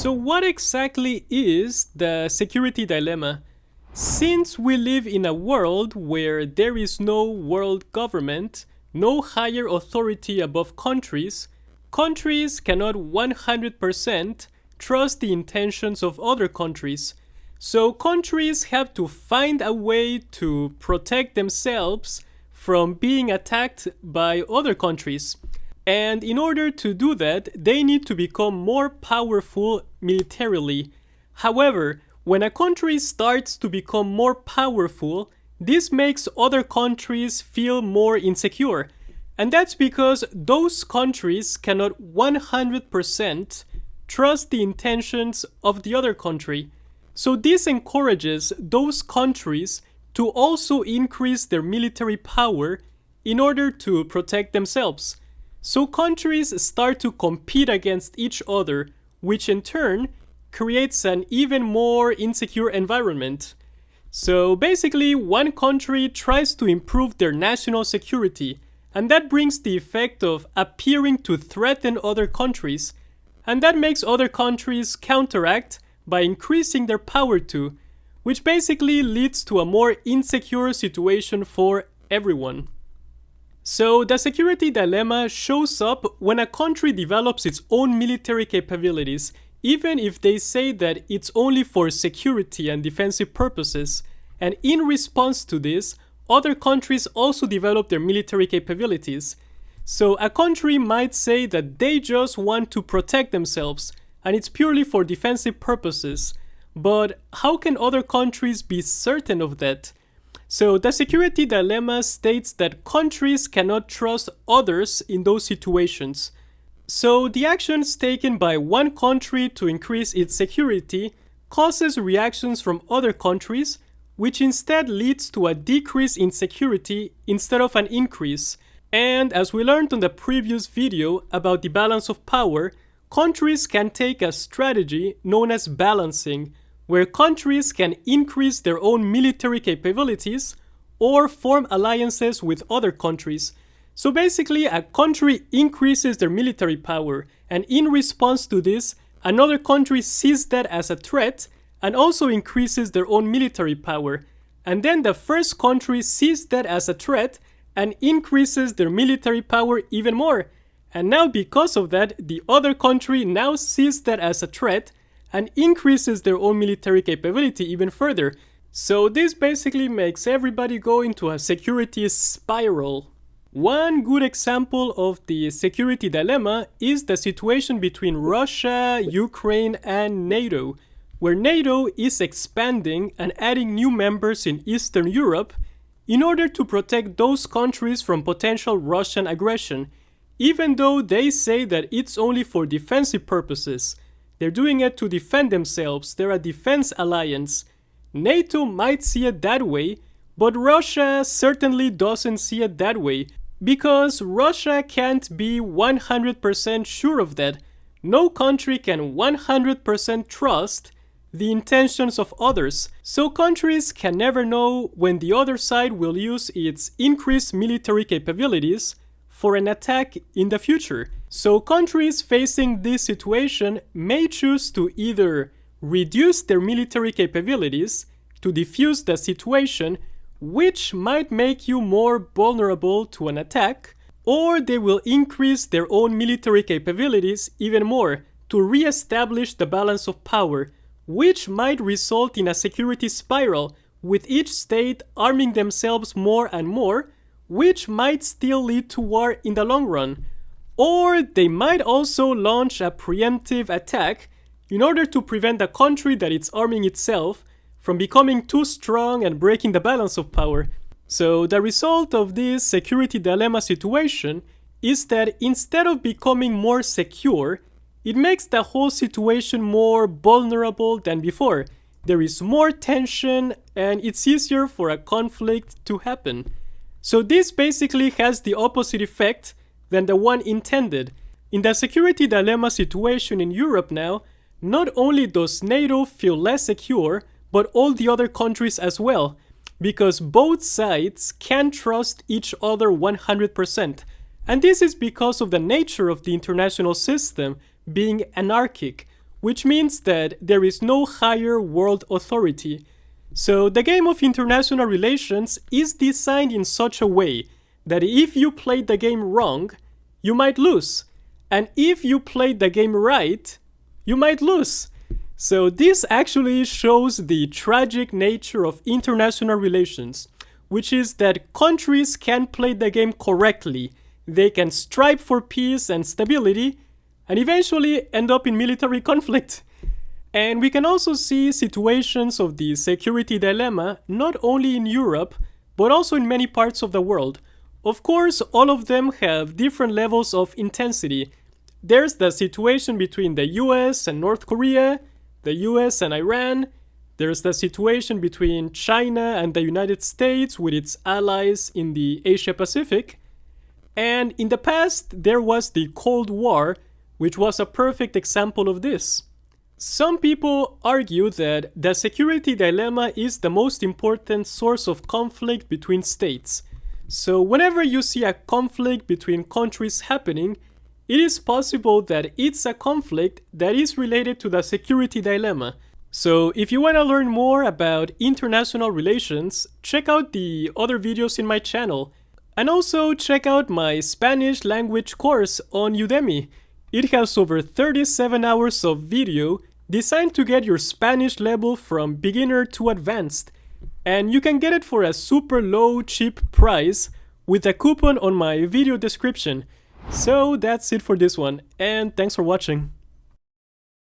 So what exactly is the security dilemma? Since we live in a world where there is no world government, no higher authority above countries, countries cannot 100% trust the intentions of other countries. So countries have to find a way to protect themselves from being attacked by other countries. And in order to do that, they need to become more powerful militarily. However, when a country starts to become more powerful, this makes other countries feel more insecure. And that's because those countries cannot 100% trust the intentions of the other country. So this encourages those countries to also increase their military power in order to protect themselves. So countries start to compete against each other, which in turn creates an even more insecure environment. So basically, one country tries to improve their national security, and that brings the effect of appearing to threaten other countries, and that makes other countries counteract by increasing their power too, which basically leads to a more insecure situation for everyone. So the security dilemma shows up when a country develops its own military capabilities, even if they say that it's only for security and defensive purposes. And in response to this, other countries also develop their military capabilities. So a country might say that they just want to protect themselves, and it's purely for defensive purposes. But how can other countries be certain of that? So the security dilemma states that countries cannot trust others in those situations. So the actions taken by one country to increase its security causes reactions from other countries, which instead leads to a decrease in security instead of an increase. And as we learned on the previous video about the balance of power, countries can take a strategy known as balancing, where countries can increase their own military capabilities or form alliances with other countries. So basically, a country increases their military power, and in response to this, another country sees that as a threat and also increases their own military power. And then the first country sees that as a threat and increases their military power even more. And now because of that, the other country now sees that as a threat and increases their own military capability even further. So this basically makes everybody go into a security spiral. One good example of the security dilemma is the situation between Russia, Ukraine, and NATO, where NATO is expanding and adding new members in Eastern Europe in order to protect those countries from potential Russian aggression, even though they say that it's only for defensive purposes. They're doing it to defend themselves. They're a defense alliance. NATO might see it that way, but Russia certainly doesn't see it that way, because Russia can't be 100% sure of that. No country can 100% trust the intentions of others, so countries can never know when the other side will use its increased military capabilities for an attack in the future. So countries facing this situation may choose to either reduce their military capabilities to defuse the situation, which might make you more vulnerable to an attack, or they will increase their own military capabilities even more to re-establish the balance of power, which might result in a security spiral, with each state arming themselves more and more, which might still lead to war in the long run. Or they might also launch a preemptive attack in order to prevent the country that it's arming itself from becoming too strong and breaking the balance of power. So the result of this security dilemma situation is that instead of becoming more secure, it makes the whole situation more vulnerable than before. There is more tension and it's easier for a conflict to happen. So this basically has the opposite effect than the one intended. In the security dilemma situation in Europe now, not only does NATO feel less secure, but all the other countries as well, because both sides can't trust each other 100%. And this is because of the nature of the international system being anarchic, which means that there is no higher world authority. So the game of international relations is designed in such a way that if you played the game wrong, you might lose. And if you played the game right, you might lose. So this actually shows the tragic nature of international relations, which is that countries can play the game correctly. They can strive for peace and stability, and eventually end up in military conflict. And we can also see situations of the security dilemma not only in Europe, but also in many parts of the world. Of course, all of them have different levels of intensity. There's the situation between the US and North Korea, the US and Iran. There's the situation between China and the United States with its allies in the Asia Pacific. And in the past, there was the Cold War, which was a perfect example of this. Some people argue that the security dilemma is the most important source of conflict between states. So whenever you see a conflict between countries happening, it is possible that it's a conflict that is related to the security dilemma. So if you want to learn more about international relations, check out the other videos in my channel. And also check out my Spanish language course on Udemy. It has over 37 hours of video designed to get your Spanish level from beginner to advanced. And you can get it for a super low, cheap price with a coupon on my video description. So that's it for this one, and thanks for watching.